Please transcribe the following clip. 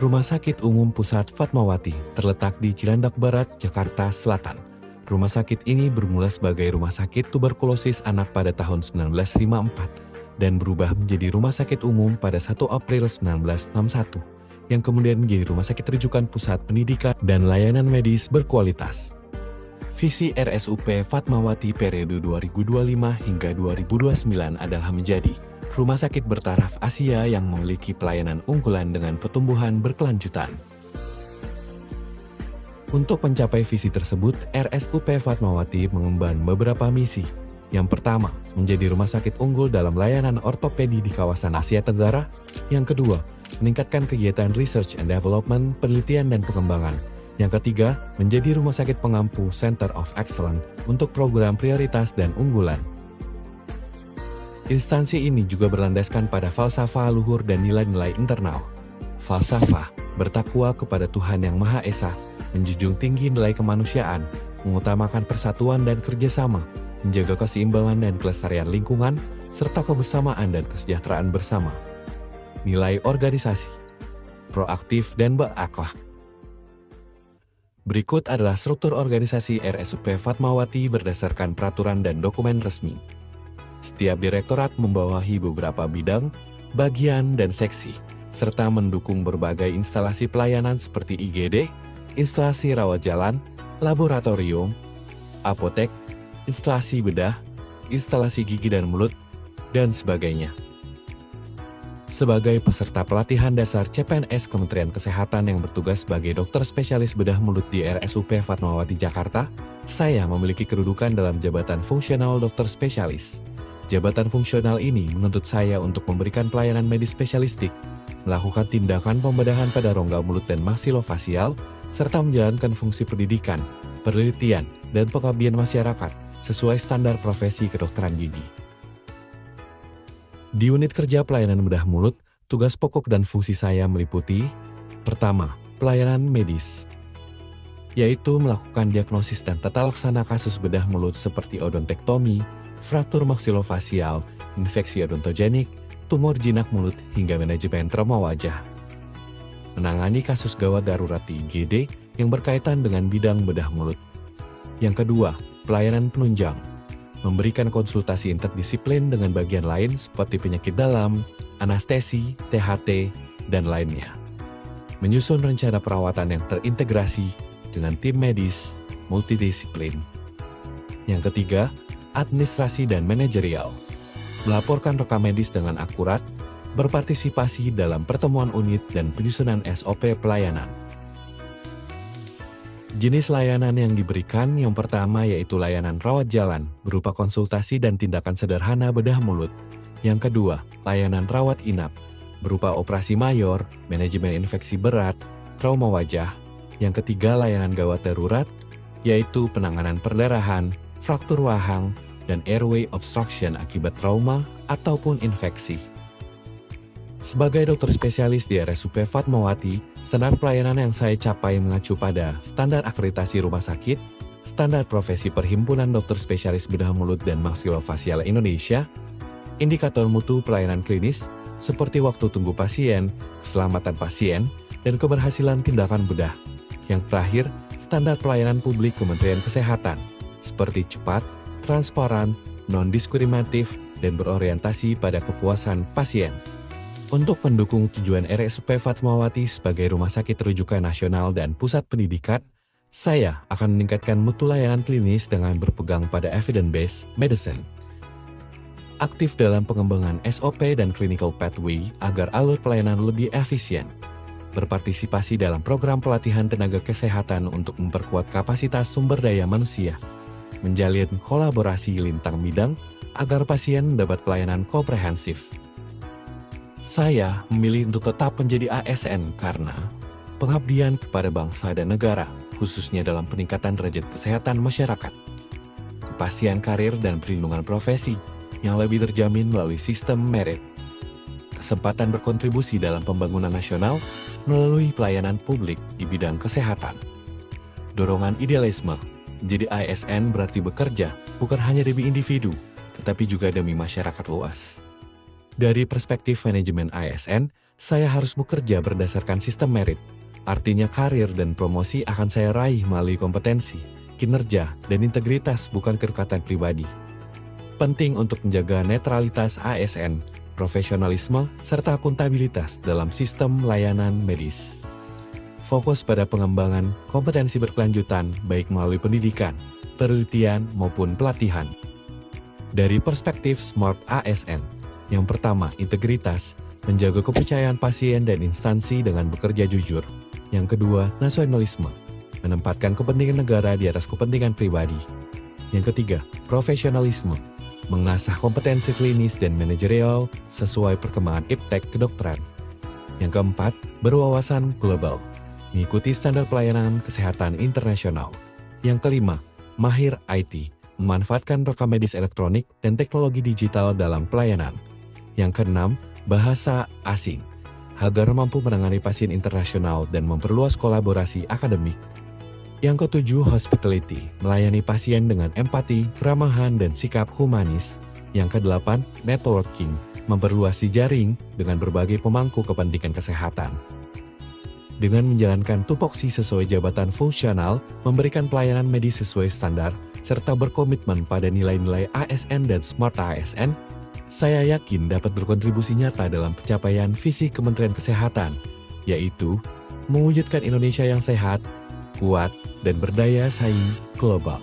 Rumah Sakit Umum Pusat Fatmawati terletak di Cilandak Barat, Jakarta Selatan. Rumah sakit ini bermula sebagai rumah sakit tuberkulosis anak pada tahun 1954 dan berubah menjadi rumah sakit umum pada 1 April 1961, yang kemudian menjadi rumah sakit rujukan pusat pendidikan dan layanan medis berkualitas. Visi RSUP Fatmawati periode 2025 hingga 2029 adalah menjadi rumah sakit bertaraf Asia yang memiliki pelayanan unggulan dengan pertumbuhan berkelanjutan. Untuk mencapai visi tersebut, RSUP Fatmawati mengemban beberapa misi. Yang pertama, menjadi rumah sakit unggul dalam layanan ortopedi di kawasan Asia Tenggara. Yang kedua, meningkatkan kegiatan research and development, penelitian dan pengembangan. Yang ketiga, menjadi rumah sakit pengampu Center of Excellence untuk program prioritas dan unggulan. Instansi ini juga berlandaskan pada falsafah luhur dan nilai-nilai internal. Falsafah, bertakwa kepada Tuhan Yang Maha Esa, menjunjung tinggi nilai kemanusiaan, mengutamakan persatuan dan kerjasama, menjaga keseimbangan dan kelestarian lingkungan, serta kebersamaan dan kesejahteraan bersama. Nilai organisasi, proaktif dan berakhlak. Berikut adalah struktur organisasi RSUP Fatmawati berdasarkan peraturan dan dokumen resmi. Setiap direktorat membawahi beberapa bidang, bagian, dan seksi, serta mendukung berbagai instalasi pelayanan seperti IGD, instalasi rawat jalan, laboratorium, apotek, instalasi bedah, instalasi gigi dan mulut, dan sebagainya. Sebagai peserta pelatihan dasar CPNS Kementerian Kesehatan yang bertugas sebagai dokter spesialis bedah mulut di RSUP Fatmawati Jakarta, saya memiliki kedudukan dalam jabatan fungsional dokter spesialis. Jabatan fungsional ini menuntut saya untuk memberikan pelayanan medis spesialistik, melakukan tindakan pembedahan pada rongga mulut dan maksilofasial, serta menjalankan fungsi pendidikan, penelitian, dan pengabdian masyarakat sesuai standar profesi kedokteran gigi. Di unit kerja pelayanan bedah mulut, tugas pokok dan fungsi saya meliputi: pertama, pelayanan medis, yaitu melakukan diagnosis dan tata laksana kasus bedah mulut seperti odontektomi, fraktur maksilofasial, infeksi odontogenik, tumor jinak mulut, hingga manajemen trauma wajah. Menangani kasus gawat darurat di IGD yang berkaitan dengan bidang bedah mulut. Yang kedua, pelayanan penunjang, memberikan konsultasi interdisiplin dengan bagian lain seperti penyakit dalam, anestesi, THT, dan lainnya. Menyusun rencana perawatan yang terintegrasi dengan tim medis multidisiplin. Yang ketiga, administrasi dan manajerial, melaporkan rekam medis dengan akurat, berpartisipasi dalam pertemuan unit dan penyusunan SOP pelayanan. Jenis layanan yang diberikan yang pertama yaitu layanan rawat jalan berupa konsultasi dan tindakan sederhana bedah mulut. Yang kedua, layanan rawat inap berupa operasi mayor, manajemen infeksi berat, trauma wajah. Yang ketiga, layanan gawat darurat yaitu penanganan perdarahan, fraktur rahang, dan airway obstruction akibat trauma ataupun infeksi. Sebagai dokter spesialis di RSUP Fatmawati, standar pelayanan yang saya capai mengacu pada standar akreditasi rumah sakit, standar profesi Perhimpunan Dokter Spesialis Bedah Mulut dan Maksilofasial Indonesia, indikator mutu pelayanan klinis seperti waktu tunggu pasien, keselamatan pasien, dan keberhasilan tindakan bedah. Yang terakhir, standar pelayanan publik Kementerian Kesehatan, seperti cepat, transparan, non-diskriminatif, dan berorientasi pada kepuasan pasien. Untuk mendukung tujuan RSUP Fatmawati sebagai rumah sakit rujukan nasional dan pusat pendidikan, saya akan meningkatkan mutu layanan klinis dengan berpegang pada evidence-based medicine. Aktif dalam pengembangan SOP dan clinical pathway agar alur pelayanan lebih efisien. Berpartisipasi dalam program pelatihan tenaga kesehatan untuk memperkuat kapasitas sumber daya manusia. Menjalin kolaborasi lintang bidang agar pasien mendapat pelayanan komprehensif. Saya memilih untuk tetap menjadi ASN karena pengabdian kepada bangsa dan negara, khususnya dalam peningkatan derajat kesehatan masyarakat, kepastian karir dan perlindungan profesi yang lebih terjamin melalui sistem merit, kesempatan berkontribusi dalam pembangunan nasional melalui pelayanan publik di bidang kesehatan. Dorongan idealisme, menjadi ASN berarti bekerja bukan hanya demi individu, tetapi juga demi masyarakat luas. Dari perspektif manajemen ASN, Saya harus bekerja berdasarkan sistem merit. Artinya karir dan promosi akan saya raih melalui kompetensi, kinerja, dan integritas bukan kedekatan pribadi. Penting untuk menjaga netralitas ASN, profesionalisme, serta akuntabilitas dalam sistem layanan medis. Fokus pada pengembangan kompetensi berkelanjutan baik melalui pendidikan, penelitian, maupun pelatihan. Dari perspektif Smart ASN, yang pertama, integritas, menjaga kepercayaan pasien dan instansi dengan bekerja jujur. Yang kedua, nasionalisme, menempatkan kepentingan negara di atas kepentingan pribadi. Yang ketiga, profesionalisme, mengasah kompetensi klinis dan manajerial sesuai perkembangan iptek kedokteran. Yang keempat, berwawasan global, mengikuti standar pelayanan kesehatan internasional. Yang kelima, mahir IT, memanfaatkan rekam medis elektronik dan teknologi digital dalam pelayanan. Yang keenam, bahasa asing, agar mampu menangani pasien internasional dan memperluas kolaborasi akademik. Yang ketujuh, hospitality, melayani pasien dengan empati, keramahan, dan sikap humanis. Yang kedelapan, networking, memperluas jejaring dengan berbagai pemangku kepentingan kesehatan. Dengan menjalankan tupoksi sesuai jabatan fungsional, memberikan pelayanan medis sesuai standar, serta berkomitmen pada nilai-nilai ASN dan Smart ASN, saya yakin dapat berkontribusi nyata dalam pencapaian visi Kementerian Kesehatan, yaitu mewujudkan Indonesia yang sehat, kuat, dan berdaya saing global.